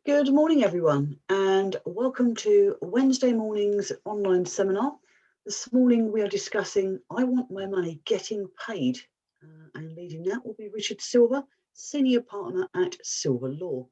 Good morning, everyone, and welcome to Wednesday morning's online seminar. This morning we are discussing I Want My Money Getting Paid, and leading that will be Richard Silver, Senior Partner at Silver Law.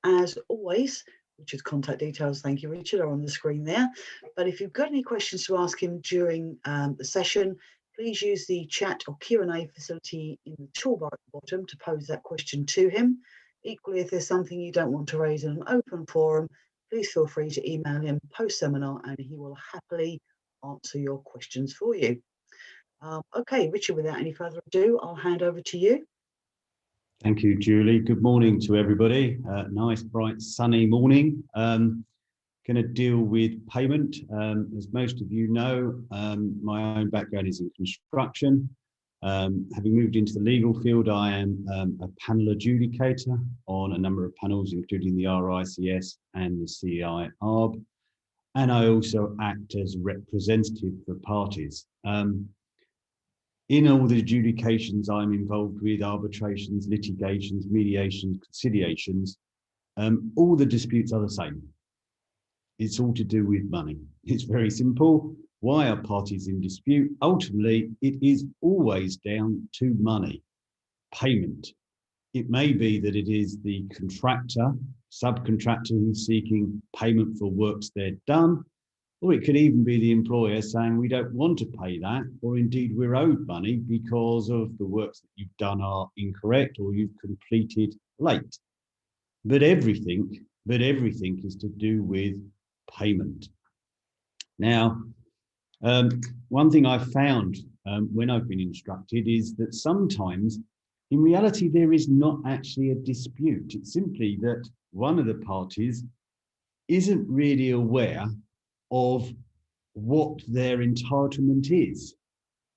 As always, Richard's contact details, thank you Richard, are on the screen there. But if you've got any questions to ask him during the session, please use the chat or Q&A facility in the toolbar at the bottom to pose that question to him. Equally, if there's something you don't want to raise in an open forum, please feel free to email him post-seminar and he will happily answer your questions for you. Okay, Richard, without any further ado, I'll hand over to you. Thank you, Julie. Good morning to everybody. Nice, bright, sunny morning. Going to deal with payment. As most of you know, my own background is in construction. Having moved into the legal field, I am a panel adjudicator on a number of panels, including the RICS and the CIARB, and I also act as representative for parties. In all the adjudications I'm involved with, arbitrations, litigations, mediations, conciliations, all the disputes are the same. It's all to do with money. It's very simple. Why are parties in dispute? Ultimately, it is always down to money, payment. It may be that it is the contractor, subcontractor who's seeking payment for works they've done, or it could even be the employer saying we don't want to pay that, or indeed we're owed money because of the works that you've done are incorrect or you've completed late. But everything is to do with payment. Now, one thing I've found when I've been instructed is that sometimes in reality there is not actually a dispute. It's simply that one of the parties isn't really aware of what their entitlement is.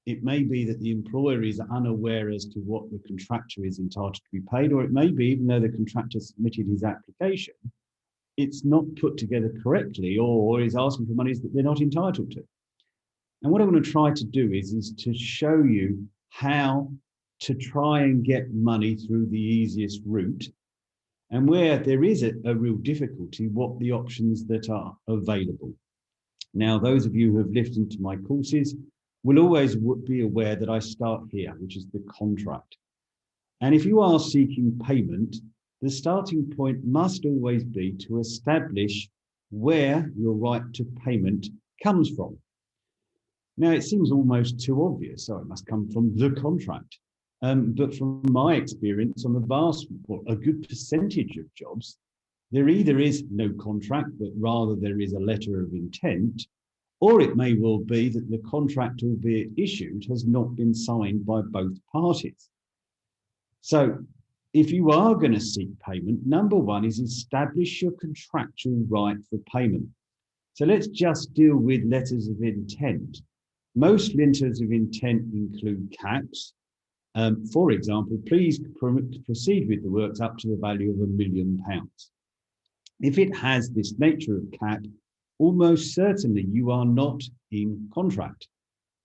It may be that the employer is unaware as to what the contractor is entitled to be paid, or it may be, even though the contractor submitted his application, it's not put together correctly or is asking for monies that they're not entitled to. And what I'm going to try to do is to show you how to try and get money through the easiest route, and where there is a real difficulty, what the options that are available. Now, those of you who have listened to my courses will always be aware that I start here, which is the contract. And if you are seeking payment, the starting point must always be to establish where your right to payment comes from. Now, it seems almost too obvious, so it must come from the contract. But from my experience on a good percentage of jobs, there either is no contract, but rather there is a letter of intent, or it may well be that the contract, albeit issued, has not been signed by both parties. So if you are going to seek payment, number one is establish your contractual right for payment. So let's just deal with letters of intent. Most letters of intent include caps. For example, please proceed with the works up to the value of £1 million. If it has this nature of cap, almost certainly you are not in contract.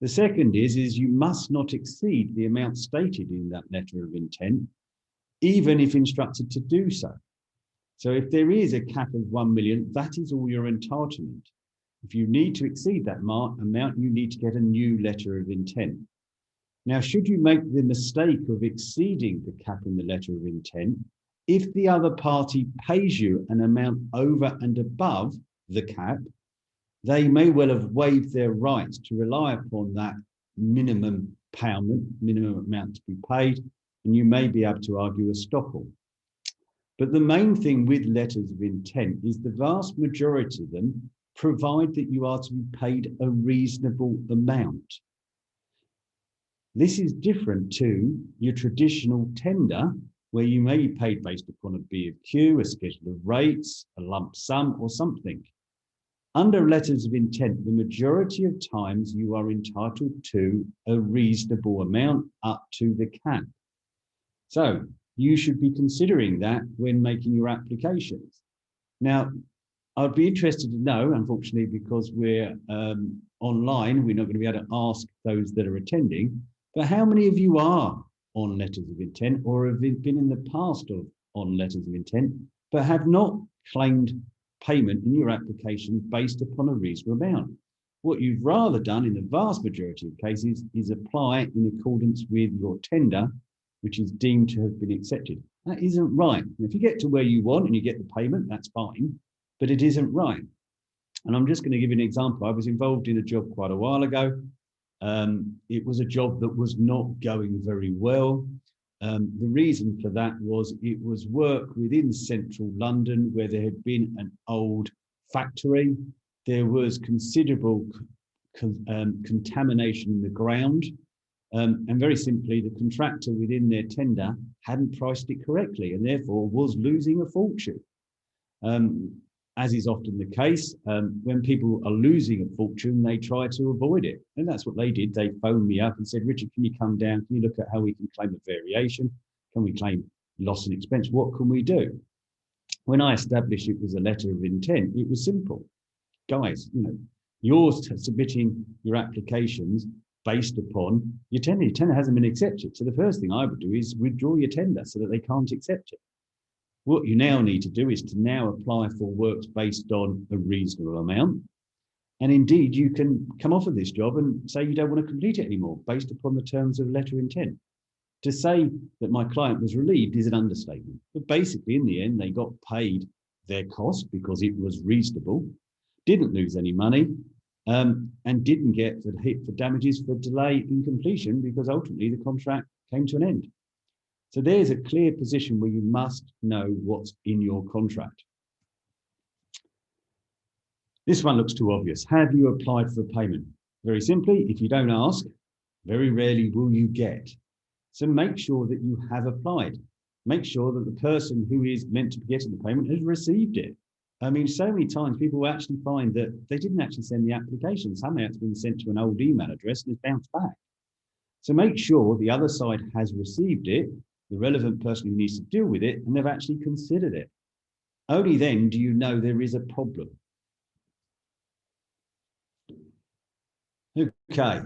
The second is you must not exceed the amount stated in that letter of intent, even if instructed to do so. So if there is a cap of 1 million, that is all your entitlement. If you need to exceed that amount, you need to get a new letter of intent. Now, should you make the mistake of exceeding the cap in the letter of intent, if the other party pays you an amount over and above the cap, they may well have waived their rights to rely upon that minimum amount to be paid, and you may be able to argue a estoppel. But the main thing with letters of intent is the vast majority of them provide that you are to be paid a reasonable amount. This is different to your traditional tender, where you may be paid based upon a B of Q, a schedule of rates, a lump sum, or something. Under letters of intent, the majority of times you are entitled to a reasonable amount up to the cap. So you should be considering that when making your applications. Now, I'd be interested to know, unfortunately, because we're online, we're not going to be able to ask those that are attending, but how many of you are on letters of intent or have been in the past on letters of intent? but have not claimed payment in your application based upon a reasonable amount. What you've rather done in the vast majority of cases is apply in accordance with your tender, which is deemed to have been accepted. That isn't right. And if you get to where you want and you get the payment, that's fine, but it isn't right. And I'm just going to give you an example. I was involved in a job quite a while ago. It was a job that was not going very well. The reason for that was it was work within central London where there had been an old factory. There was considerable contamination in the ground. And very simply, the contractor within their tender hadn't priced it correctly and therefore was losing a fortune. As is often the case, when people are losing a fortune, they try to avoid it. And that's what they did. They phoned me up and said, Richard, can you come down? Can you look at how we can claim a variation? Can we claim loss and expense? What can we do? When I established it was a letter of intent, it was simple. Guys, you're submitting your applications based upon your tender. Your tender hasn't been accepted. So the first thing I would do is withdraw your tender so that they can't accept it. What you now need to do is to now apply for works based on a reasonable amount. And indeed, you can come off of this job and say you don't want to complete it anymore based upon the terms of letter of intent. To say that my client was relieved is an understatement. But basically, in the end, they got paid their cost because it was reasonable, didn't lose any money, and didn't get the hit for damages for delay in completion because ultimately the contract came to an end. So there's a clear position where you must know what's in your contract. This one looks too obvious. Have you applied for payment? Very simply, if you don't ask, very rarely will you get. So make sure that you have applied. Make sure that the person who is meant to be getting the payment has received it. I mean, so many times people actually find that they didn't actually send the application. Somehow it's been sent to an old email address and it's bounced back. So make sure the other side has received it, the relevant person who needs to deal with it, and they've actually considered it. Only then do you know there is a problem. Okay.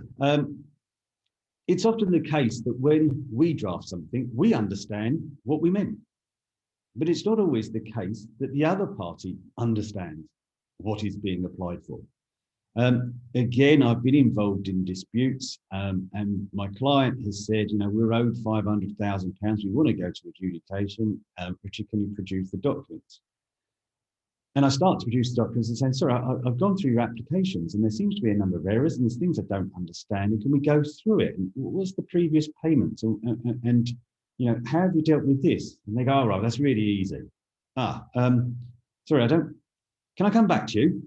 It's often the case that when we draft something, we understand what we meant. But it's not always the case that the other party understands what is being applied for. Again, I've been involved in disputes and my client has said, we're owed £500,000. We want to go to adjudication. Richard, can you produce the documents? And I start to produce the documents and say, sorry, I've gone through your applications and there seems to be a number of errors and there's things I don't understand. And can we go through it? And what's the previous payments? And how have you dealt with this? And they go, oh, right, that's really easy. Sorry, can I come back to you?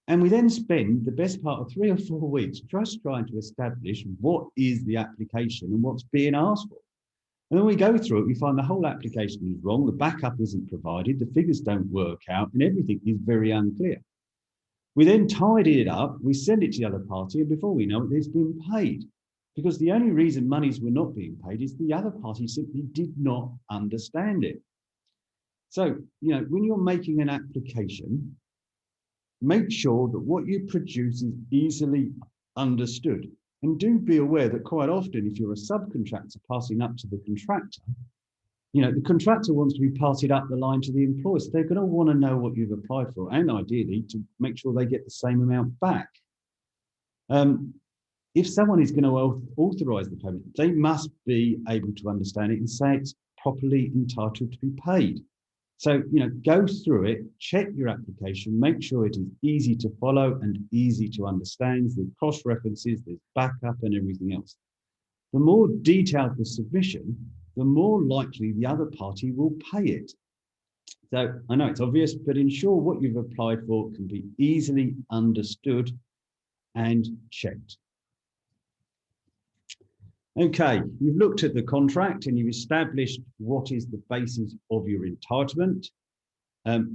And we then spend the best part of 3 or 4 weeks just trying to establish what is the application and what's being asked for. And then we go through it, we find the whole application is wrong, the backup isn't provided, the figures don't work out, and everything is very unclear. We then tidy it up, we send it to the other party, and before we know it, it's been paid. Because the only reason monies were not being paid is the other party simply did not understand it. So, when you're making an application, make sure that what you produce is easily understood. And do be aware that quite often, if you're a subcontractor passing up to the contractor, the contractor wants to be parted up the line to the employer. So they're going to want to know what you've applied for and ideally to make sure they get the same amount back. If someone is going to authorize the payment, they must be able to understand it and say it's properly entitled to be paid. So, go through it, check your application, make sure it is easy to follow and easy to understand. There's cross-references, there's backup and everything else. The more detailed the submission, the more likely the other party will pay it. So I know it's obvious, but ensure what you've applied for can be easily understood and checked. Okay, you've looked at the contract and you've established what is the basis of your entitlement.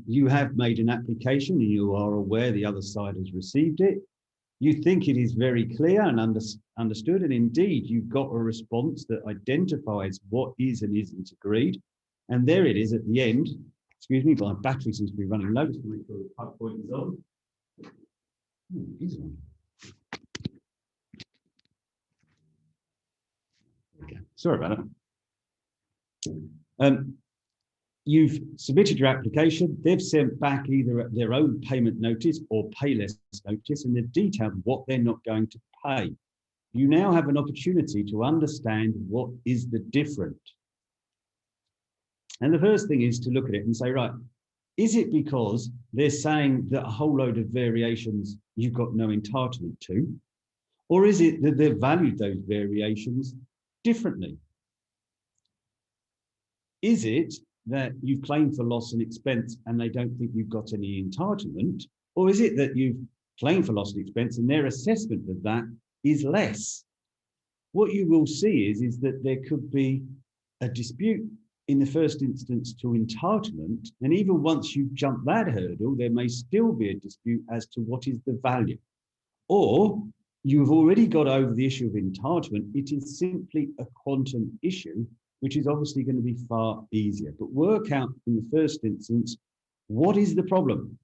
You have made an application and you are aware the other side has received it. You think it is very clear and understood, and indeed you've got a response that identifies what is and isn't agreed. And there it is at the end. Excuse me, my battery seems to be running low. Just make sure the plug point is on. It is on. Okay. Sorry about it. you've submitted your application, they've sent back either their own payment notice or Payless Notice, and they've detailed what they're not going to pay. You now have an opportunity to understand what is the difference. And the first thing is to look at it and say, right, is it because they're saying that a whole load of variations you've got no entitlement to? Or is it that they've valued those variations differently? Is it that you've claimed for loss and expense and they don't think you've got any entitlement? Or is it that you've claimed for loss and expense and their assessment of that is less? What you will see is that there could be a dispute in the first instance to entitlement, and even once you've jumped that hurdle, there may still be a dispute as to what is the value. Or you've already got over the issue of entitlement, it is simply a quantum issue, which is obviously going to be far easier. But work out in the first instance, what is the problem?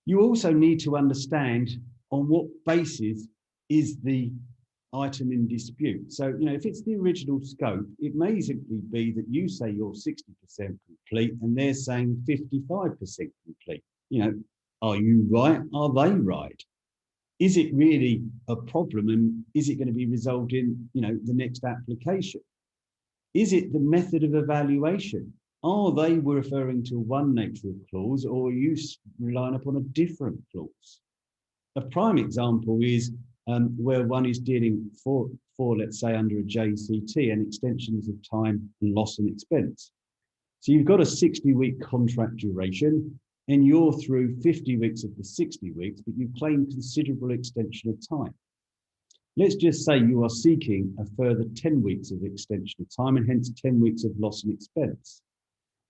You also need to understand on what basis is the item in dispute. So, if it's the original scope, it may simply be that you say you're 60% complete and they're saying 55% complete. Are you right? Are they right? Is it really a problem, and is it going to be resolved in, the next application? Is it the method of evaluation? Are they referring to one nature of clause, or are you relying upon a different clause? A prime example is where one is dealing for, let's say, under a JCT and extensions of time, loss and expense. So you've got a 60-week contract duration, and you're through 50 weeks of the 60 weeks, but you've claimed considerable extension of time. Let's just say you are seeking a further 10 weeks of extension of time and hence 10 weeks of loss and expense.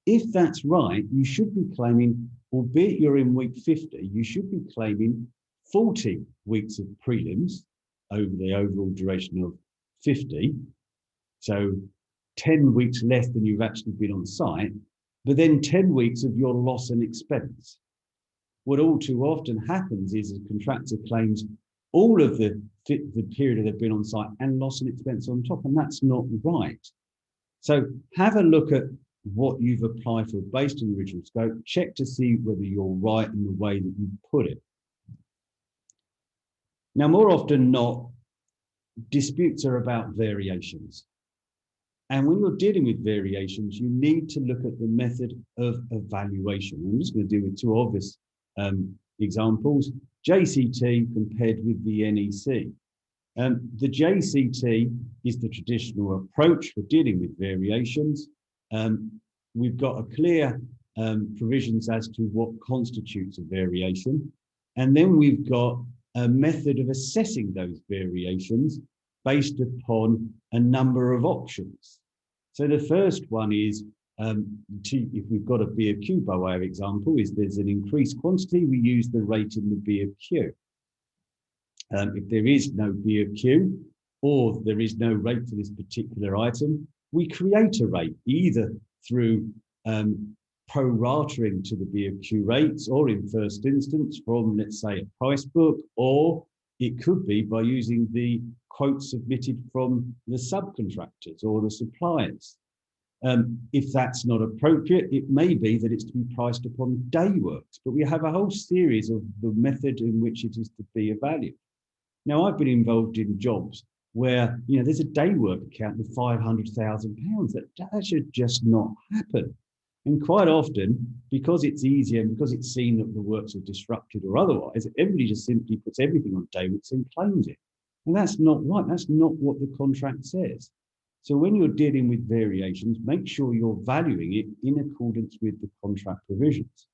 If that's right, you should be claiming, albeit you're in week 50, you should be claiming 40 weeks of prelims over the overall duration of 50. So 10 weeks less than you've actually been on site, but then 10 weeks of your loss and expense. What all too often happens is a contractor claims all of the period they've been on site and loss and expense on top, and that's not right. So have a look at what you've applied for based on the original scope, check to see whether you're right in the way that you put it. Now, more often than not, disputes are about variations. And when you're dealing with variations, you need to look at the method of evaluation. I'm just going to deal with two obvious examples, JCT compared with the NEC. The JCT is the traditional approach for dealing with variations. We've got a clear provisions as to what constitutes a variation. And then we've got a method of assessing those variations based upon a number of options. So the first one is, if we've got a B of Q by way of example, is there's an increased quantity, we use the rate in the B of Q. If there is no B of Q, or there is no rate for this particular item, we create a rate either through proratering to the B of Q rates, or in first instance from, let's say, a price book, or it could be by using the quotes submitted from the subcontractors or the suppliers. If that's not appropriate, it may be that it's to be priced upon day works, but we have a whole series of the method in which it is to be evaluated. Now, I've been involved in jobs where, there's a day work account of £500,000. That should just not happen. And quite often, because it's easier and because it's seen that the works are disrupted or otherwise, everybody just simply puts everything on day works and claims it. And that's not right. That's not what the contract says. So when you're dealing with variations, make sure you're valuing it in accordance with the contract provisions.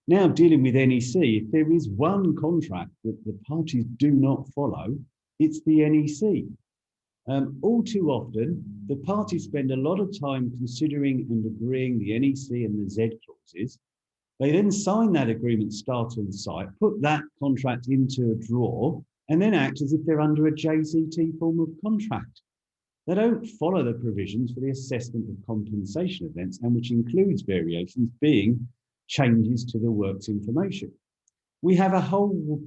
Now, dealing with NEC, if there is one contract that the parties do not follow, it's the NEC. All too often, the parties spend a lot of time considering and agreeing the NEC and the Z clauses. They then sign that agreement, start on site, put that contract into a drawer, and then act as if they're under a JCT form of contract. They don't follow the provisions for the assessment of compensation events, and which includes variations being changes to the works information. We have a whole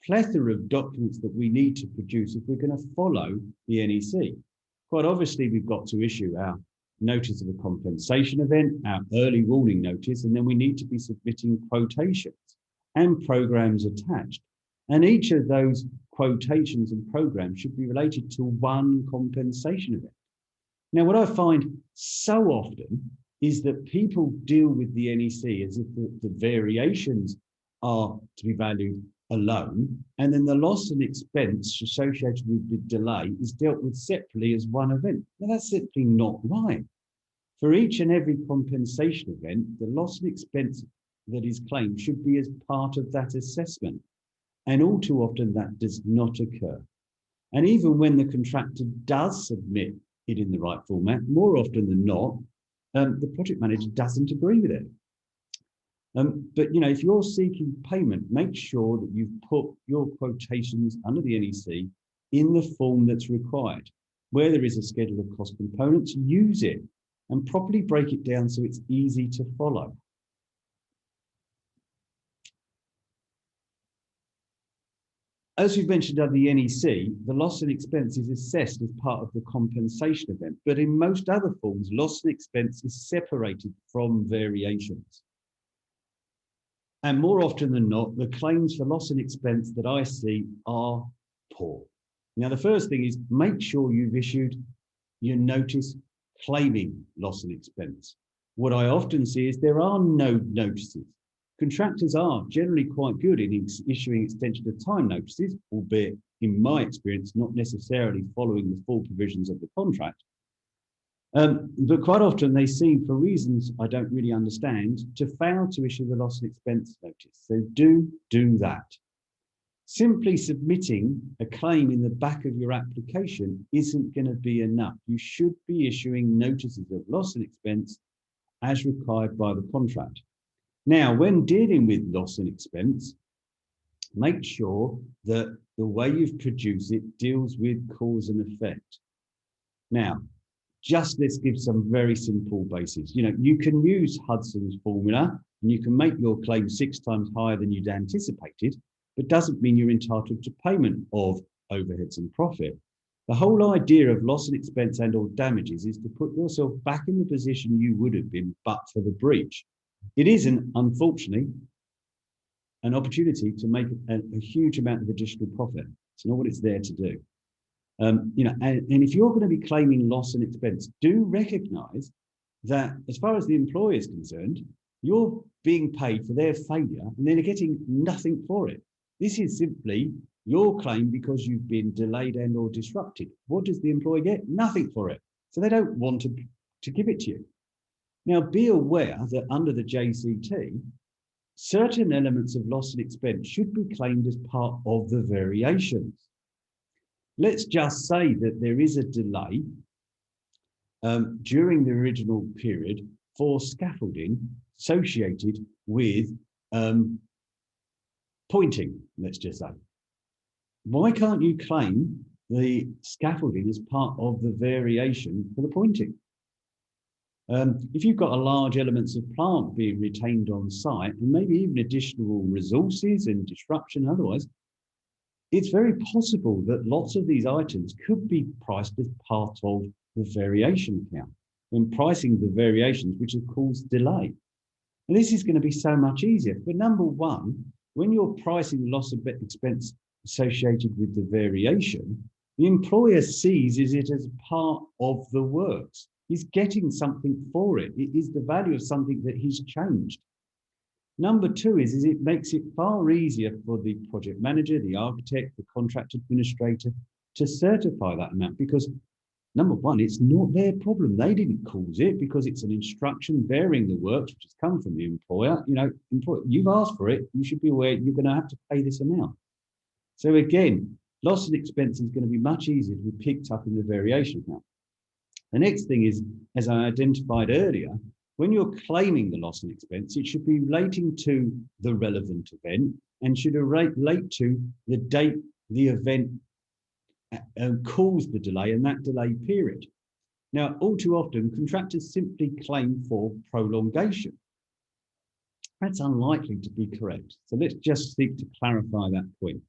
plethora of documents that we need to produce if we're going to follow the NEC. Quite obviously, we've got to issue our notice of a compensation event, our early warning notice, and then we need to be submitting quotations and programs attached. And each of those quotations and programs should be related to one compensation event. Now, what I find so often is that people deal with the NEC as if the variations are to be valued alone, and then the loss and expense associated with the delay is dealt with separately as one event. Now, that's simply not right. For each and every compensation event, the loss and expense that is claimed should be as part of that assessment. And all too often that does not occur. And even when the contractor does submit it in the right format, more often than not, the project manager doesn't agree with it. But if you're seeking payment, make sure that you've put your quotations under the NEC in the form that's required. Where there is a schedule of cost components, use it and properly break it down so it's easy to follow. As we've mentioned under the NEC, the loss and expense is assessed as part of the compensation event, but in most other forms, loss and expense is separated from variations. And more often than not, the claims for loss and expense that I see are poor. Now, the first thing is make sure you've issued your notice claiming loss and expense. What I often see is there are no notices. Contractors are generally quite good in issuing extension of time notices, albeit in my experience, not necessarily following the full provisions of the contract. But quite often they seem, for reasons I don't really understand, to fail to issue the loss and expense notice. So do that. Simply submitting a claim in the back of your application isn't going to be enough. You should be issuing notices of loss and expense as required by the contract. Now, when dealing with loss and expense, make sure that the way you've produced it deals with cause and effect. Now, let's give some very simple bases. You can use Hudson's formula and you can make your claim 6 times higher than you'd anticipated, but doesn't mean you're entitled to payment of overheads and profit. The whole idea of loss and expense and or damages is to put yourself back in the position you would have been but for the breach. It isn't, unfortunately, an opportunity to make a huge amount of additional profit. It's not what it's there to do. And if you're going to be claiming loss and expense, do recognize that as far as the employer is concerned, you're being paid for their failure and they're getting nothing for it. This is simply your claim because you've been delayed and or disrupted. What does the employer get? Nothing for it. So they don't want to give it to you. Now, be aware that under the JCT, certain elements of loss and expense should be claimed as part of the variations. Let's just say that there is a delay during the original period for scaffolding associated with pointing, let's just say. Why can't you claim the scaffolding as part of the variation for the pointing? If you've got a large elements of plant being retained on site and maybe even additional resources and disruption otherwise, it's very possible that lots of these items could be priced as part of the variation account when pricing the variations which have caused delay. And this is going to be so much easier. But number one, when you're pricing loss of expense associated with the variation, the employer sees it as part of the works. He's getting something for it. It is the value of something that he's changed. Number two is it makes it far easier for the project manager, the architect, the contract administrator to certify that amount because number one, it's not their problem. They didn't cause it because it's an instruction varying the works which has come from the employer. You've asked for it. You should be aware you're going to have to pay this amount. So again, loss and expense is going to be much easier to be picked up in the variation account. The next thing is, as I identified earlier, when you're claiming the loss and expense, it should be relating to the relevant event and should relate to the date the event caused the delay and that delay period. Now, all too often, contractors simply claim for prolongation. That's unlikely to be correct. So let's just seek to clarify that point.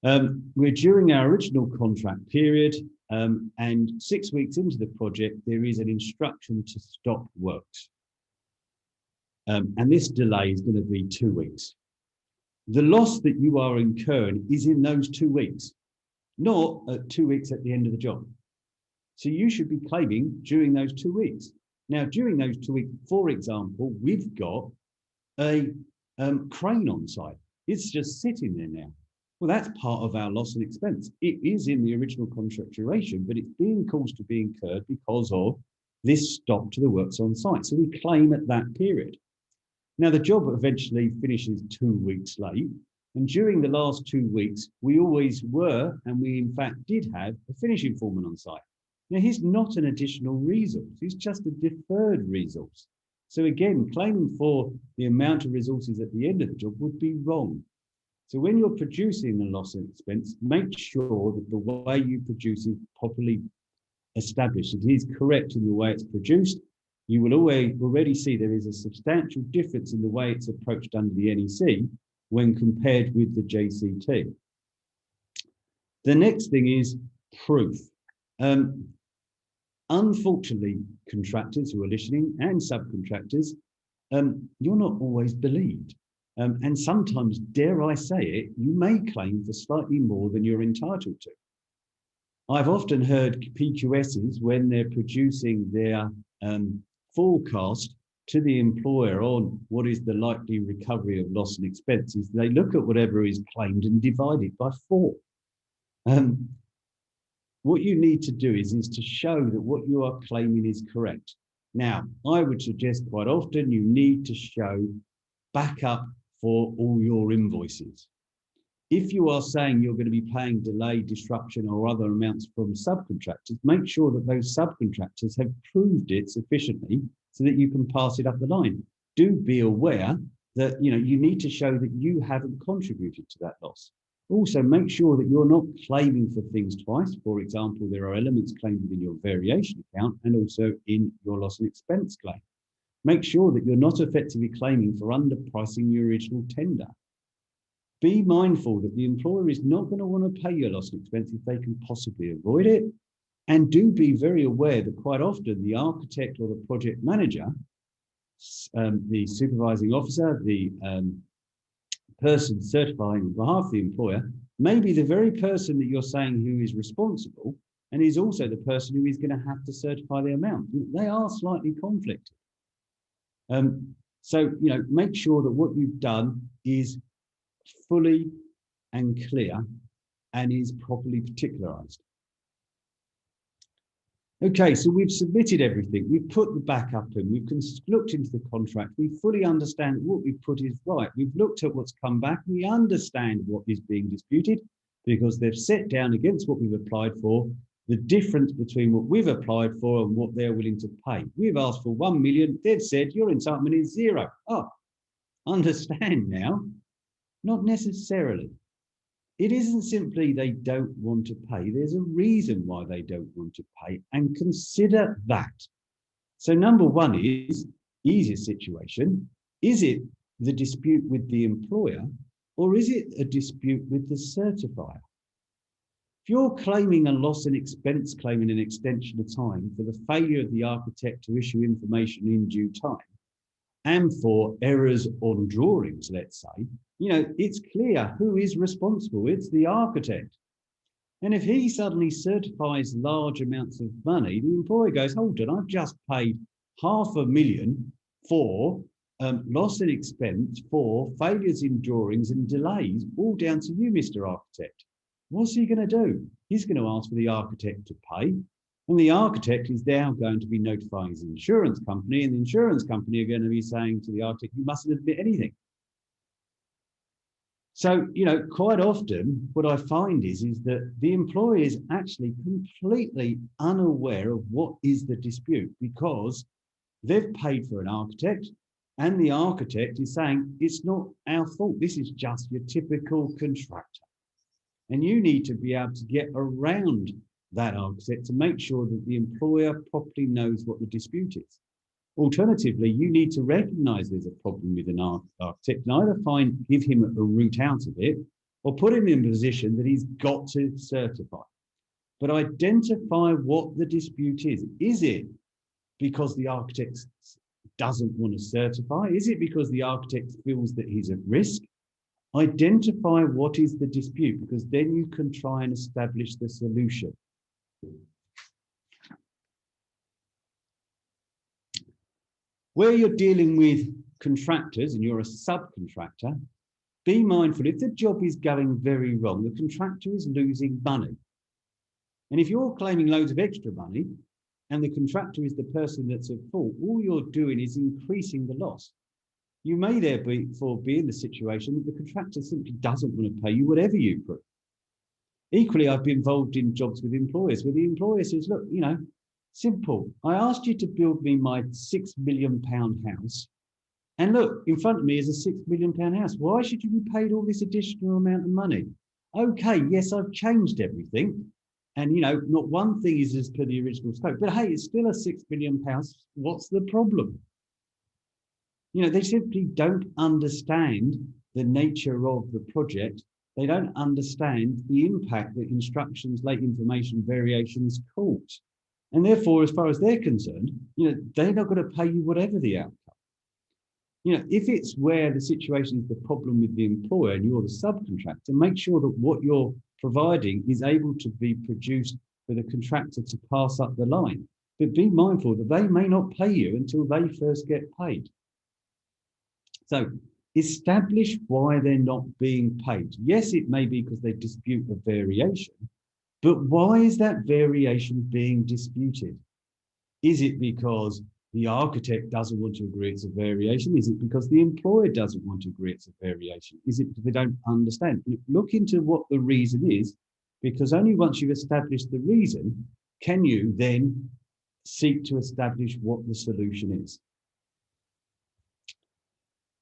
We're during our original contract period, and 6 weeks into the project, there is an instruction to stop works. And this delay is going to be 2 weeks. The loss that you are incurring is in those 2 weeks, not 2 weeks at the end of the job. So you should be claiming during those 2 weeks. Now, during those 2 weeks, for example, we've got a crane on site. It's just sitting there now. Well, that's part of our loss and expense. It is in the original contract duration, but it's being caused to be incurred because of this stop to the works on site. So we claim at that period. Now, the job eventually finishes 2 weeks late. And during the last 2 weeks, we always were, and we in fact did have, a finishing foreman on site. Now, he's not an additional resource. He's just a deferred resource. So again, claiming for the amount of resources at the end of the job would be wrong. So when you're producing the loss and expense, make sure that the way you produce is properly established. It is correct in the way it's produced. You will already see there is a substantial difference in the way it's approached under the NEC when compared with the JCT. The next thing is proof. Unfortunately, contractors who are listening and subcontractors, you're not always believed. And sometimes, dare I say it, you may claim for slightly more than you're entitled to. I've often heard PQSs, when they're producing their forecast to the employer on what is the likely recovery of loss and expenses, they look at whatever is claimed and divide it by 4. What you need to do is to show that what you are claiming is correct. Now, I would suggest quite often you need to show backup for all your invoices. If you are saying you're going to be paying delay, disruption, or other amounts from subcontractors, make sure that those subcontractors have proved it sufficiently so that you can pass it up the line. Do be aware that you need to show that you haven't contributed to that loss. Also, make sure that you're not claiming for things twice. For example, there are elements claimed within your variation account and also in your loss and expense claim. Make sure that you're not effectively claiming for underpricing your original tender. Be mindful that the employer is not going to want to pay your loss and expense if they can possibly avoid it. And do be very aware that quite often the architect or the project manager, the supervising officer, the person certifying on behalf of the employer, may be the very person that you're saying who is responsible and is also the person who is going to have to certify the amount. They are slightly conflicted. So, make sure that what you've done is fully and clear and is properly particularized. Okay, so we've submitted everything. We've put the backup in. We've looked into the contract. We fully understand what we've put is right. We've looked at what's come back. We understand what is being disputed because they've set down against what we've applied for the difference between what we've applied for and what they're willing to pay. We've asked for 1 million. They've said your entitlement is 0. Oh, understand now. Not necessarily. It isn't simply they don't want to pay. There's a reason why they don't want to pay, and consider that. So number one is, easiest situation, is it the dispute with the employer or is it a dispute with the certifier? If you're claiming a loss and expense claim in an extension of time for the failure of the architect to issue information in due time and for errors on drawings, let's say, it's clear who is responsible. It's the architect. And if he suddenly certifies large amounts of money, the employer goes, hold on, I've just paid $500,000 for loss and expense for failures in drawings and delays, all down to you, Mr. Architect. What's he going to do? He's going to ask for the architect to pay. And the architect is now going to be notifying his insurance company, and the insurance company are going to be saying to the architect, you mustn't admit anything. So, quite often what I find is that the employer is actually completely unaware of what is the dispute because they've paid for an architect and the architect is saying, it's not our fault. This is just your typical contractor. And you need to be able to get around that architect to make sure that the employer properly knows what the dispute is. Alternatively, you need to recognize there's a problem with an architect and either give him a route out of it, or put him in a position that he's got to certify. But identify what the dispute is. Is it because the architect doesn't want to certify? Is it because the architect feels that he's at risk? Identify what is the dispute, because then you can try and establish the solution. Where you're dealing with contractors and you're a subcontractor, be mindful, if the job is going very wrong, the contractor is losing money. And if you're claiming loads of extra money and the contractor is the person that's at fault, all you're doing is increasing the loss. You may therefore be in the situation that the contractor simply doesn't want to pay you whatever you put. Equally, I've been involved in jobs with employers where the employer says, look, you know, simple. I asked you to build me my £6 million house. And look, in front of me is a £6 million house. Why should you be paid all this additional amount of money? Okay, yes, I've changed everything. And, you know, not one thing is as per the original scope, but hey, it's still a £6 million house. What's the problem? You know, they simply don't understand the nature of the project. They don't understand the impact that instructions, late information, variations cause. And therefore, as far as they're concerned, you know, they're not going to pay you whatever the outcome. You know, if it's where the situation is the problem with the employer and you're the subcontractor, make sure that what you're providing is able to be produced for the contractor to pass up the line. But be mindful that they may not pay you until they first get paid. So establish why they're not being paid. Yes, it may be because they dispute a variation, but why is that variation being disputed? Is it because the architect doesn't want to agree it's a variation? Is it because the employer doesn't want to agree it's a variation? Is it because they don't understand? Look into what the reason is, because only once you've established the reason can you then seek to establish what the solution is.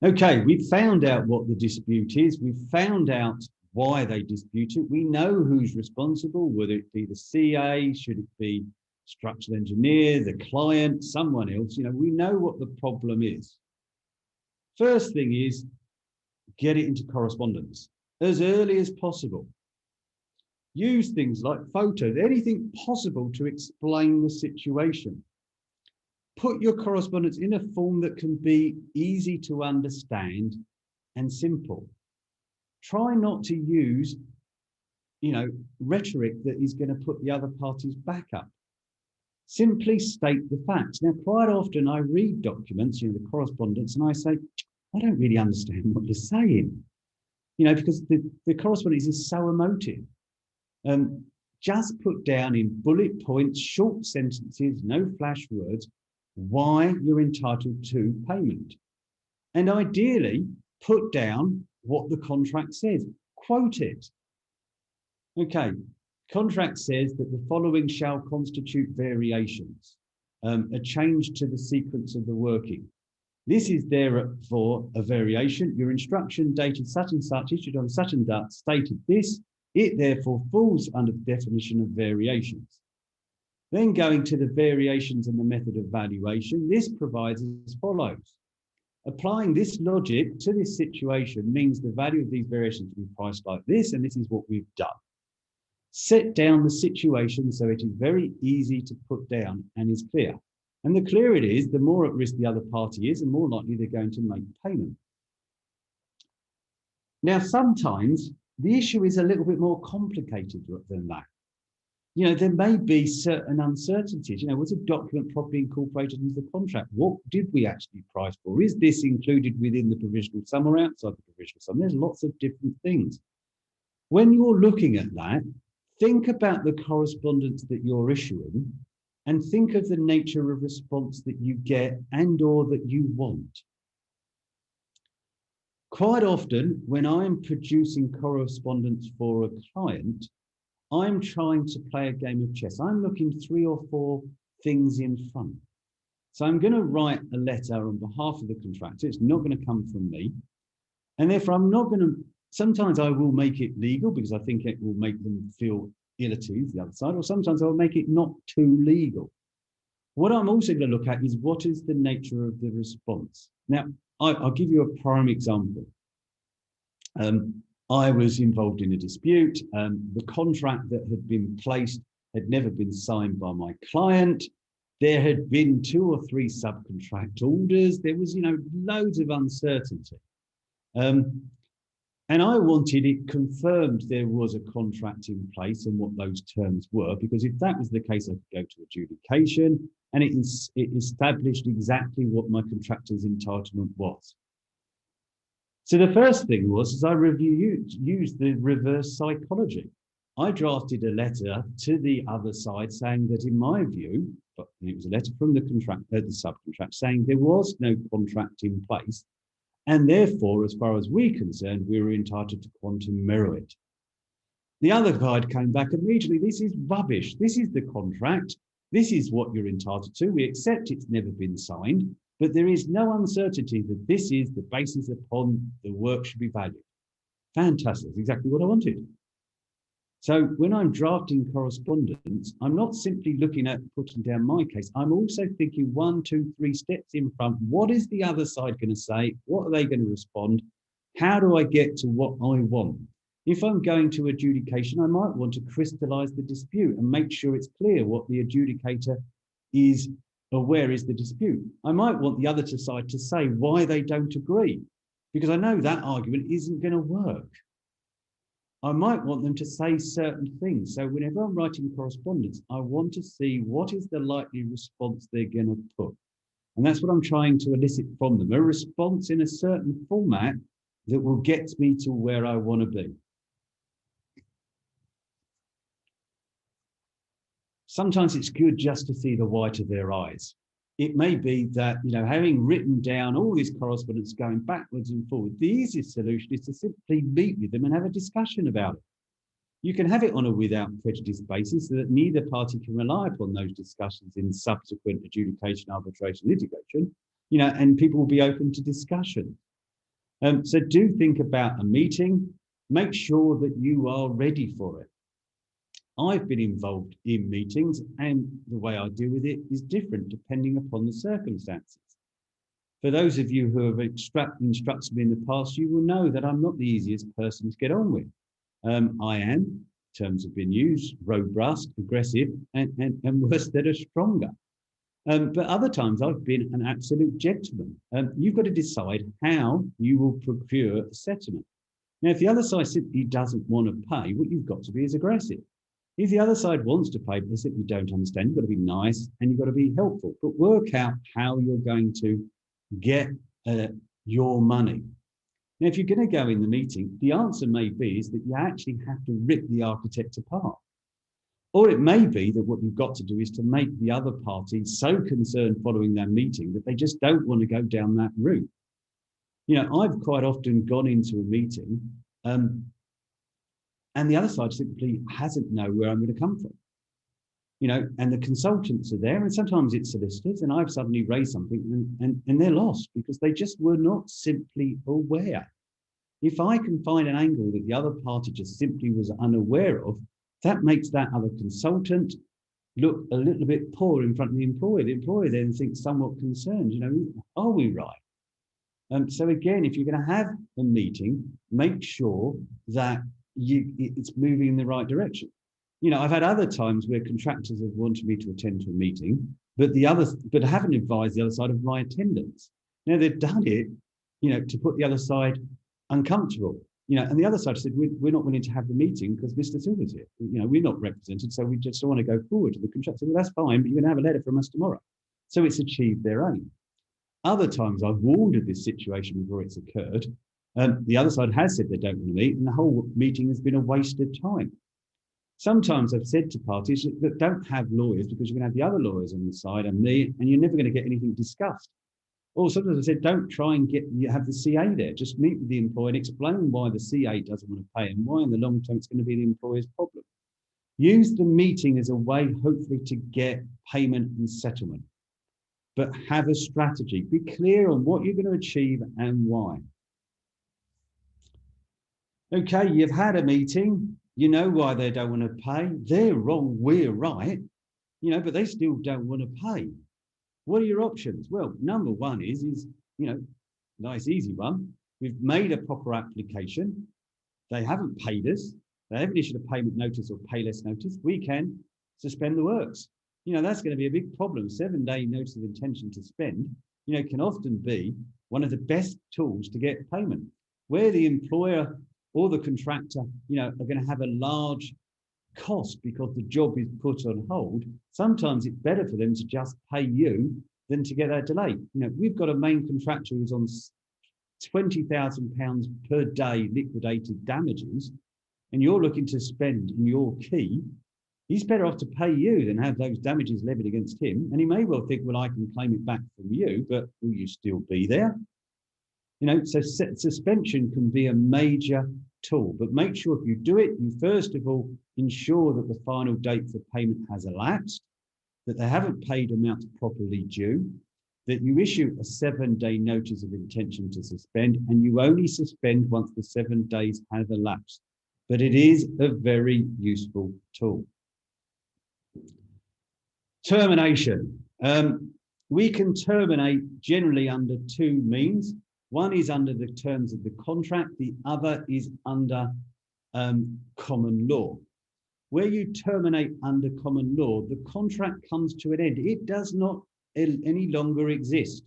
Okay, we've found out what the dispute is. We've found out why they dispute it. We know who's responsible, whether it be the CA, should it be structural engineer, the client, someone else. You know, we know what the problem is. First thing is get it into correspondence as early as possible. Use things like photos, anything possible to explain the situation. Put your correspondence in a form that can be easy to understand and simple. Try not to use, you know, rhetoric that is going to put the other party's back up. Simply state the facts. Now, quite often I read documents, you know, the correspondence, and I say, I don't really understand what you're saying, you know, because the correspondence is so emotive. Just put down in bullet points, short sentences, no flash words, why you're entitled to payment. And ideally, put down what the contract says. Quote it. Okay, contract says that the following shall constitute variations, a change to the sequence of the working. This is therefore a variation. Your instruction dated such and such, issued on such and that, stated this. It therefore falls under the definition of variations. Then going to the variations and the method of valuation, this provides as follows. Applying this logic to this situation means the value of these variations will be priced like this, and this is what we've done. Set down the situation so it is very easy to put down and is clear. And the clearer it is, the more at risk the other party is and more likely they're going to make payment. Now, sometimes the issue is a little bit more complicated than that. You know, there may be certain uncertainties. You know, was a document properly incorporated into the contract? What did we actually price for? Is this included within the provisional sum or outside the provisional sum? There's lots of different things. When you're looking at that, think about the correspondence that you're issuing and think of the nature of response that you get and or that you want. Quite often, when I'm producing correspondence for a client, I'm trying to play a game of chess. I'm looking 3 or 4 things in front. So I'm going to write a letter on behalf of the contractor. It's not going to come from me. And therefore, I'm not going to, sometimes I will make it legal because I think it will make them feel ill at ease, the other side, or sometimes I'll make it not too legal. What I'm also going to look at is what is the nature of the response. Now, I'll give you a prime example. I was involved in a dispute. The contract that had been placed had never been signed by my client. There had been 2 or 3 subcontract orders. There was, loads of uncertainty. And I wanted it confirmed there was a contract in place and what those terms were, because if that was the case, I could go to adjudication and it established exactly what my contractor's entitlement was. So the first thing was I used the reverse psychology. I drafted a letter to the other side saying that in my view, but it was a letter from the subcontract saying there was no contract in place. And therefore, as far as we're concerned, we were entitled to quantum meruit. The other side came back immediately. This is rubbish. This is the contract. This is what you're entitled to. We accept it's never been signed, but there is no uncertainty that this is the basis upon the work should be valued. Fantastic. That's exactly what I wanted. So when I'm drafting correspondence, I'm not simply looking at putting down my case. I'm also thinking 1, 2, 3 steps in front. What is the other side going to say? What are they going to respond? How do I get to what I want? If I'm going to adjudication, I might want to crystallize the dispute and make sure it's clear what the adjudicator is aware is the dispute. I might want the other side to say why they don't agree, because I know that argument isn't going to work. I might want them to say certain things. So whenever I'm writing correspondence, I want to see what is the likely response they're going to put. And that's what I'm trying to elicit from them, a response in a certain format that will get me to where I want to be. Sometimes it's good just to see the white of their eyes. It may be that, having written down all this correspondence going backwards and forward, the easiest solution is to simply meet with them and have a discussion about it. You can have it on a without prejudice basis so that neither party can rely upon those discussions in subsequent adjudication, arbitration, litigation, and people will be open to discussion. So do think about a meeting. Make sure that you are ready for it. I've been involved in meetings and the way I deal with it is different depending upon the circumstances. For those of you who have instructed me in the past, you will know that I'm not the easiest person to get on with. I am, terms have been used, robust, aggressive, and worse, that are stronger. But other times I've been an absolute gentleman. You've got to decide how you will procure a settlement. Now, if the other side simply doesn't want to pay, what you've got to be is aggressive. If the other side wants to pay, but they simply don't understand, you've got to be nice and you've got to be helpful, but work out how you're going to get your money. Now, if you're going to go in the meeting, the answer may be is that you actually have to rip the architect apart. Or it may be that what you've got to do is to make the other party so concerned following their meeting that they just don't want to go down that route. I've quite often gone into a meeting and the other side simply hasn't know where I'm going to come from. And the consultants are there, and sometimes it's solicitors, and I've suddenly raised something and they're lost because they just were not simply aware. If I can find an angle that the other party just simply was unaware of, that makes that other consultant look a little bit poor in front of the employer. The employer then thinks somewhat concerned, are we right? So again, if you're going to have a meeting, make sure that it's moving in the right direction. I've had other times where contractors have wanted me to attend to a meeting, but haven't advised the other side of my attendance. Now they've done it, to put the other side uncomfortable. And the other side said, we're not willing to have the meeting because Mr. Silver's here. We're not represented, so we just don't want to go forward to the contractor. Well, that's fine, but you're going to have a letter from us tomorrow. So it's achieved their aim. Other times I've warned of this situation before it's occurred. The other side has said they don't want to meet, and the whole meeting has been a waste of time. Sometimes I've said to parties that don't have lawyers because you're going to have the other lawyers on the side and me, and you're never going to get anything discussed. Or sometimes I said, don't try and have the CA there. Just meet with the employer and explain why the CA doesn't want to pay and why in the long term it's going to be the employer's problem. Use the meeting as a way, hopefully, to get payment and settlement. But have a strategy. Be clear on what you're going to achieve and why. Okay, you've had a meeting. You know why they don't want to pay. They're wrong, we're right. But they still don't want to pay. What are your options? Well, number one is nice, easy one. We've made a proper application. they haven't paid us, they haven't issued a payment notice or payless notice, we can suspend the works. You know, that's going to be a big problem. 7-day notice of intention to spend, you know, can often be one of the best tools to get payment. Where the employer or the contractor, you know, are going to have a large cost because the job is put on hold, sometimes it's better for them to just pay you than to get that delay. You know, we've got a main contractor who's on £20,000 per day liquidated damages, and you're looking to spend in your key. He's better off to pay you than have those damages levied against him. And he may well think, well, I can claim it back from you, but will you still be there? You know, so suspension can be a major tool, but make sure if you do it, you first of all ensure that the final date for payment has elapsed, that they haven't paid amounts properly due, that you issue a 7-day notice of intention to suspend, and you only suspend once the 7 days have elapsed. But it is a very useful tool. Termination. We can terminate generally under 2 means. One is under the terms of the contract, the other is under common law. Where you terminate under common law, the contract comes to an end. It does not any longer exist.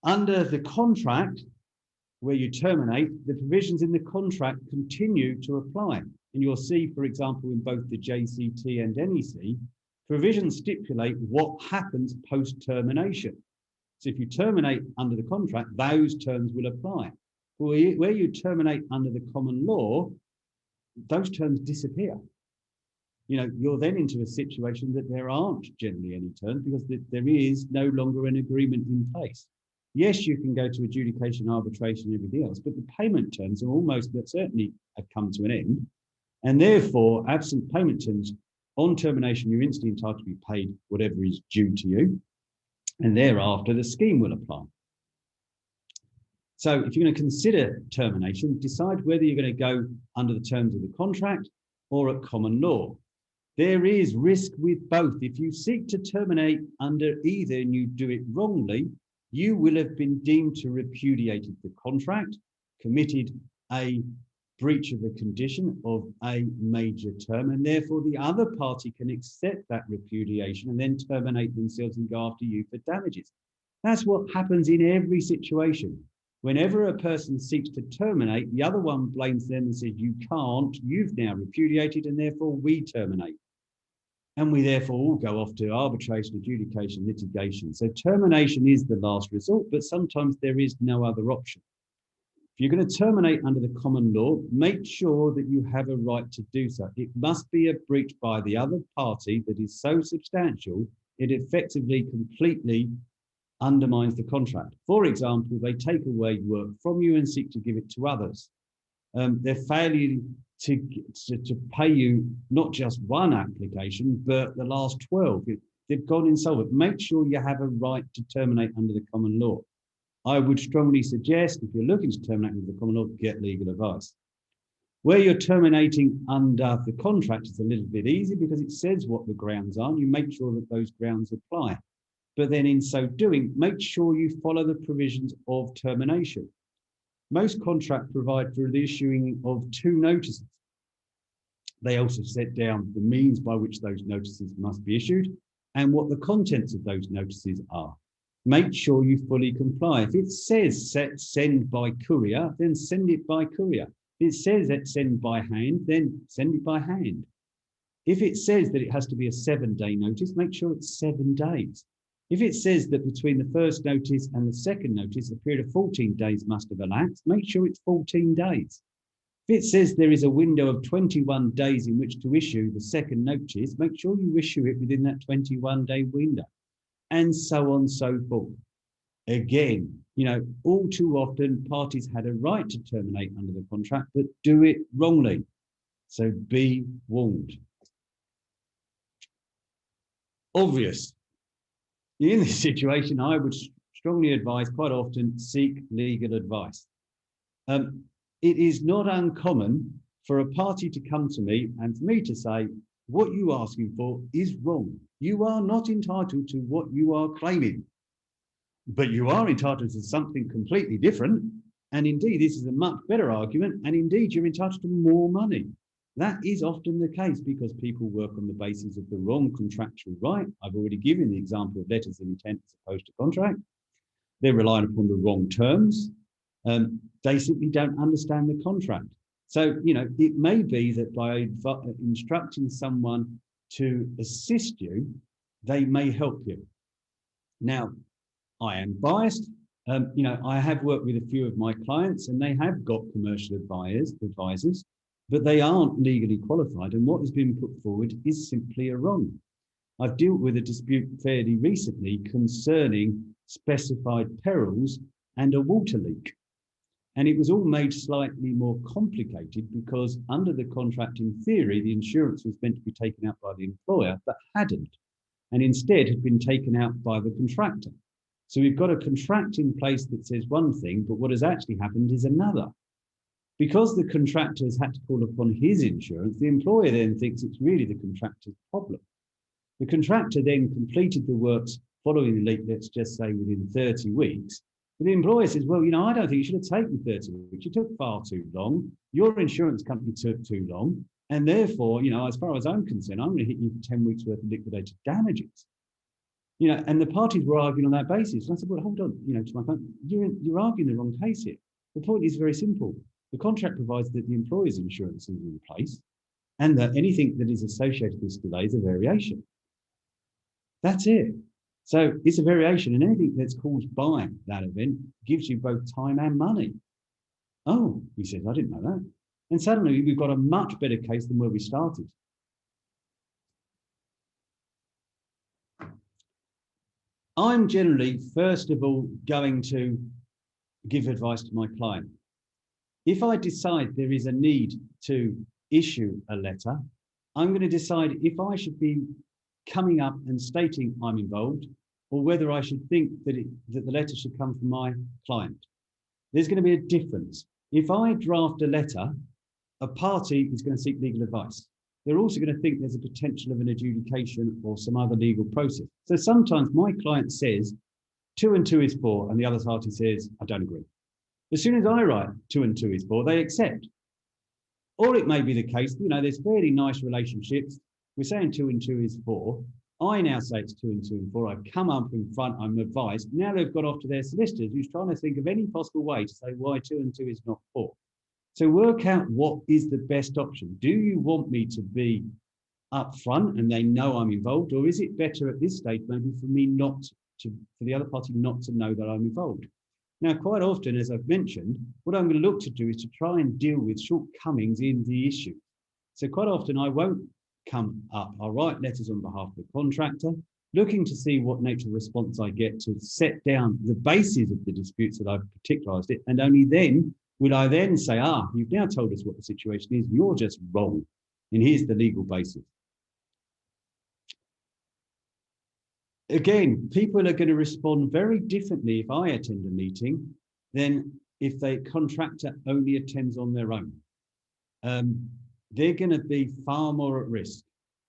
Under the contract, where you terminate, the provisions in the contract continue to apply. And you'll see, for example, in both the JCT and NEC, provisions stipulate what happens post-termination. So if you terminate under the contract, those terms will apply. Where you terminate under the common law, those terms disappear. You know, you're then into a situation that there aren't generally any terms because there is no longer an agreement in place. Yes, you can go to adjudication, arbitration, and everything else, but the payment terms are almost certainly have come to an end. And therefore, absent payment terms, on termination, you're instantly entitled to be paid whatever is due to you. And thereafter, the scheme will apply. So if you're going to consider termination, decide whether you're going to go under the terms of the contract or at common law. There is risk with both. If you seek to terminate under either and you do it wrongly, you will have been deemed to repudiate the contract, committed a breach of a condition of a major term, and therefore the other party can accept that repudiation and then terminate themselves and go after you for damages. That's what happens in every situation. Whenever a person seeks to terminate, the other one blames them and says, you can't, you've now repudiated, and therefore we terminate. And we therefore all go off to arbitration, adjudication, litigation. So termination is the last resort, but sometimes there is no other option. If you're going to terminate under the common law, make sure that you have a right to do so. It must be a breach by the other party that is so substantial, it effectively completely undermines the contract. For example, they take away work from you and seek to give it to others. They're failing to pay you not just one application, but the last 12. They've gone insolvent. Make sure you have a right to terminate under the common law. I would strongly suggest, if you're looking to terminate under the common law, get legal advice. Where you're terminating under the contract, it's a little bit easy because it says what the grounds are, and you make sure that those grounds apply. But then in so doing, make sure you follow the provisions of termination. Most contracts provide for the issuing of 2 notices. They also set down the means by which those notices must be issued and what the contents of those notices are. Make sure you fully comply. If it says send by courier, then send it by courier. If it says that send by hand, then send it by hand. If it says that it has to be a 7-day notice, make sure it's 7 days. If it says that between the first notice and the second notice, a period of 14 days must have elapsed, make sure it's 14 days. If it says there is a window of 21 days in which to issue the second notice, make sure you issue it within that 21-day window, and so on and so forth. Again, you know, all too often parties had a right to terminate under the contract, but do it wrongly. So be warned. Obvious. In this situation, I would strongly advise quite often seek legal advice. It is not uncommon for a party to come to me and for me to say, what you're asking for is wrong. You are not entitled to what you are claiming, but you are entitled to something completely different. And indeed, this is a much better argument. And indeed, you're entitled to more money. That is often the case because people work on the basis of the wrong contractual right. I've already given the example of letters of intent as opposed to contract. They're relying upon the wrong terms. They simply don't understand the contract. So, it may be that by instructing someone to assist you, they may help you. Now, I am biased. I have worked with a few of my clients and they have got commercial advisors, but they aren't legally qualified. And what has been put forward is simply a wrong. I've dealt with a dispute fairly recently concerning specified perils and a water leak. And it was all made slightly more complicated because under the contract, in theory, the insurance was meant to be taken out by the employer, but hadn't, and instead had been taken out by the contractor. So we've got a contract in place that says one thing, but what has actually happened is another. Because the contractor has had to call upon his insurance, the employer then thinks it's really the contractor's problem. The contractor then completed the works following the leak, let's just say within 30 weeks. But the employer says, well, I don't think you should have taken 30 weeks. You took far too long. Your insurance company took too long. And therefore, as far as I'm concerned, I'm going to hit you for 10 weeks worth of liquidated damages. And the parties were arguing on that basis. And I said, well, hold on, to my client, you're arguing the wrong case here. The point is very simple. The contract provides that the employer's insurance is in place and that anything that is associated with this delay is a variation. That's it. So it's a variation, and anything that's caused by that event gives you both time and money. Oh, he says, I didn't know that. And suddenly we've got a much better case than where we started. I'm generally, first of all, going to give advice to my client. If I decide there is a need to issue a letter, I'm going to decide if I should be coming up and stating I'm involved, or whether I should think that the letter should come from my client. There's going to be a difference. If I draft a letter, a party is going to seek legal advice. They're also going to think there's a potential of an adjudication or some other legal process. So sometimes my client says 2 and 2 is 4, and the other party says, I don't agree. As soon as I write 2 and 2 is 4, they accept. Or it may be the case, there's fairly nice relationships. We're saying 2 and 2 is 4. I now say it's 2 and 2 and 4. I've come up in front, I'm advised. Now they've got off to their solicitors who's trying to think of any possible way to say why 2 and 2 is not 4. So work out what is the best option. Do you want me to be up front and they know I'm involved, or is it better at this stage maybe for me for the other party not to know that I'm involved? Now, quite often, as I've mentioned, what I'm going to look to do is to try and deal with shortcomings in the issue. So quite often I won't come up. I'll write letters on behalf of the contractor, looking to see what nature of response I get to set down the basis of the disputes that I've particularised it, and only then will I then say, you've now told us what the situation is, you're just wrong, and here's the legal basis. Again, people are going to respond very differently if I attend a meeting than if the contractor only attends on their own. They're going to be far more at risk.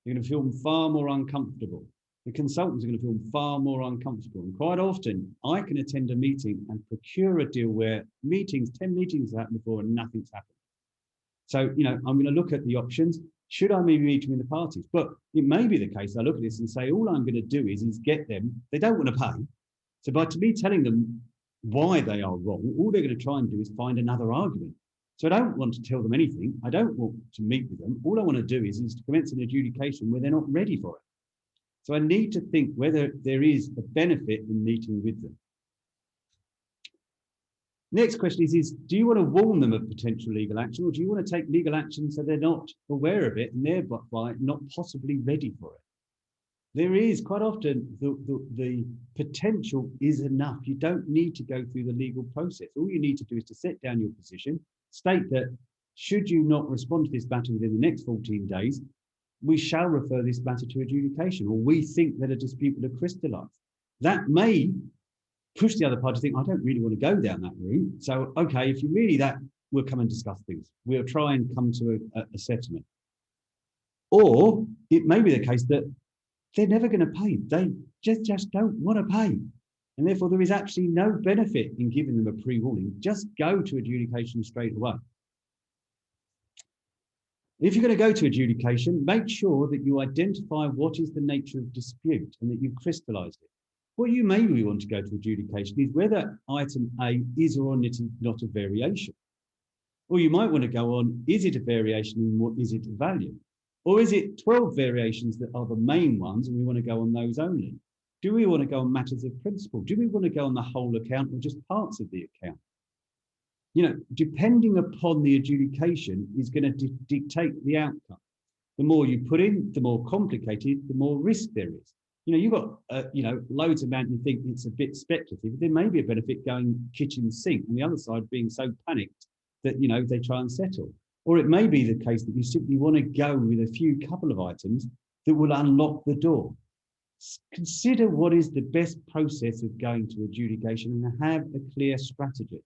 They're going to feel far more uncomfortable. The consultants are going to feel far more uncomfortable. And quite often, I can attend a meeting and procure a deal where 10 meetings have happened before and nothing's happened. So, I'm going to look at the options. Should I maybe meet with the parties? But it may be the case I look at this and say, all I'm going to do is get them, they don't want to pay. So by me telling them why they are wrong, all they're going to try and do is find another argument. So I don't want to tell them anything. I don't want to meet with them. All I want to do is to commence an adjudication where they're not ready for it. So I need to think whether there is a benefit in meeting with them. Next question is, do you want to warn them of potential legal action, or do you want to take legal action so they're not aware of it and thereby not possibly ready for it? There is quite often the potential is enough. You don't need to go through the legal process. All you need to do is to set down your position, state that should you not respond to this matter within the next 14 days, we shall refer this matter to adjudication, or we think that a dispute will have crystallised. That may push the other party to think, I don't really want to go down that route. So, okay, if you really that, we'll come and discuss things. We'll try and come to a settlement. Or it may be the case that they're never going to pay. They just don't want to pay. And therefore, there is actually no benefit in giving them a pre-warning. Just go to adjudication straight away. If you're going to go to adjudication, make sure that you identify what is the nature of dispute and that you've crystallised it. What you maybe want to go to adjudication is whether item A is or not a variation. Or you might want to go on, is it a variation and what is it a value? Or is it 12 variations that are the main ones and we want to go on those only? Do we want to go on matters of principle? Do we want to go on the whole account or just parts of the account? You know, depending upon the adjudication is going to dictate the outcome. The more you put in, the more complicated, the more risk there is. You know, you've got, loads of amount you think it's a bit speculative. There may be a benefit going kitchen sink and the other side being so panicked that, you know, they try and settle. Or it may be the case that you simply want to go with a couple of items that will unlock the door. Consider what is the best process of going to adjudication and have a clear strategy.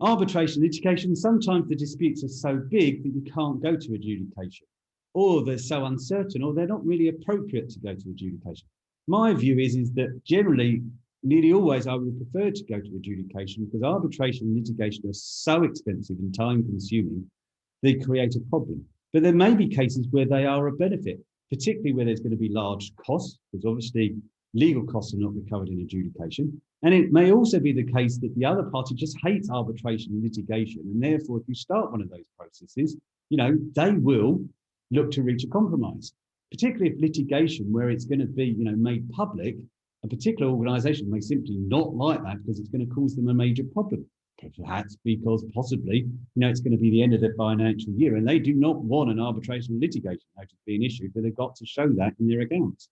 Arbitration litigation, sometimes the disputes are so big that you can't go to adjudication, or they're so uncertain, or they're not really appropriate to go to adjudication. My view is that generally, nearly always I would prefer to go to adjudication because arbitration and litigation are so expensive and time consuming, they create a problem. But there may be cases where they are a benefit, particularly where there's going to be large costs, because obviously legal costs are not recovered in adjudication. And it may also be the case that the other party just hates arbitration and litigation. And therefore, if you start one of those processes, you know, they will look to reach a compromise, particularly if litigation where it's going to be, you know, made public, a particular organisation may simply not like that because it's going to cause them a major problem. Perhaps because possibly, you know, it's going to be the end of their financial year and they do not want an arbitration and litigation notice being issued, but they've got to show that in their accounts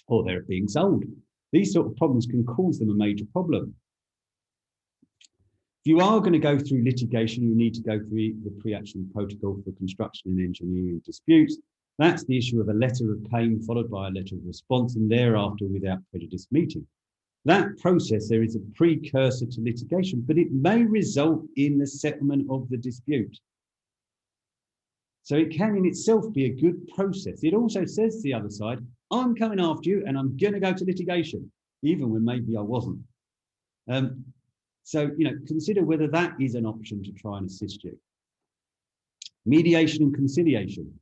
or they're being sold. These sort of problems can cause them a major problem. If you are going to go through litigation, you need to go through the PreAction Protocol for construction and engineering disputes. That's the issue of a letter of claim followed by a letter of response and thereafter without prejudice meeting. That process, there is a precursor to litigation, but it may result in the settlement of the dispute. So it can in itself be a good process. It also says to the other side, I'm coming after you and I'm going to go to litigation, even when maybe I wasn't. So, you know, consider whether that is an option to try and assist you. Mediation and conciliation.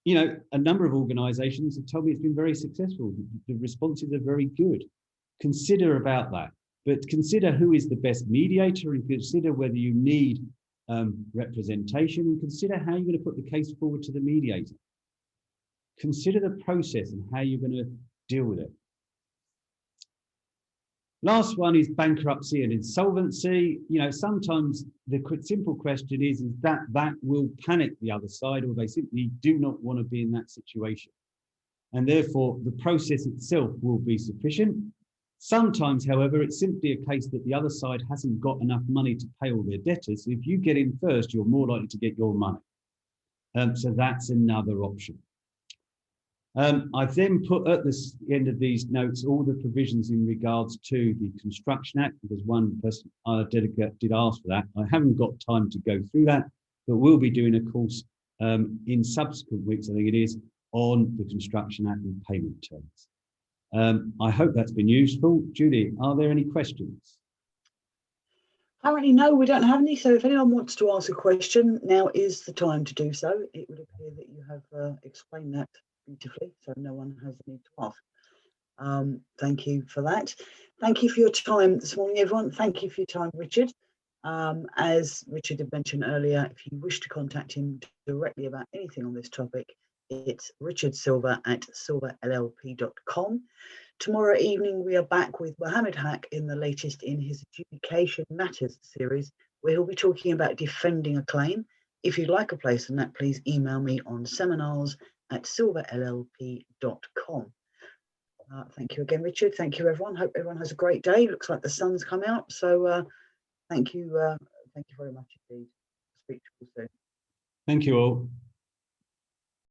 You know, a number of organisations have told me it's been very successful. The responses are very good. Consider about that, but consider who is the best mediator and consider whether you need representation and consider how you're going to put the case forward to the mediator. Consider the process and how you're going to deal with it. Last one is bankruptcy and insolvency. You know, sometimes the simple question is that will panic the other side or they simply do not want to be in that situation. And therefore, the process itself will be sufficient. Sometimes, however, it's simply a case that the other side hasn't got enough money to pay all their debtors. So if you get in first, you're more likely to get your money. So that's another option. I've then put at the end of these notes all the provisions in regards to the Construction Act, because one person, delegate did ask for that. I haven't got time to go through that, but we'll be doing a course in subsequent weeks, I think it is, on the Construction Act and payment terms. I hope that's been useful. Julie, are there any questions? Currently, no, we don't have any. So if anyone wants to ask a question, now is the time to do so. It would appear that you have explained that beautifully, so no one has the need to ask. Thank you for that. Thank you for your time this morning, everyone. Thank you for your time, Richard. As Richard had mentioned earlier, if you wish to contact him directly about anything on this topic, it's richardsilver@silverllp.com. Tomorrow evening, we are back with Mohammed Haq in the latest in his Adjudication Matters series, where he'll be talking about defending a claim. If you'd like a place in that, please email me on seminars@silverllp.com. Thank you again, Richard. Thank you, everyone. Hope everyone has a great day. Looks like the sun's come out. So thank you very much indeed. Speak to you soon. Thank you all.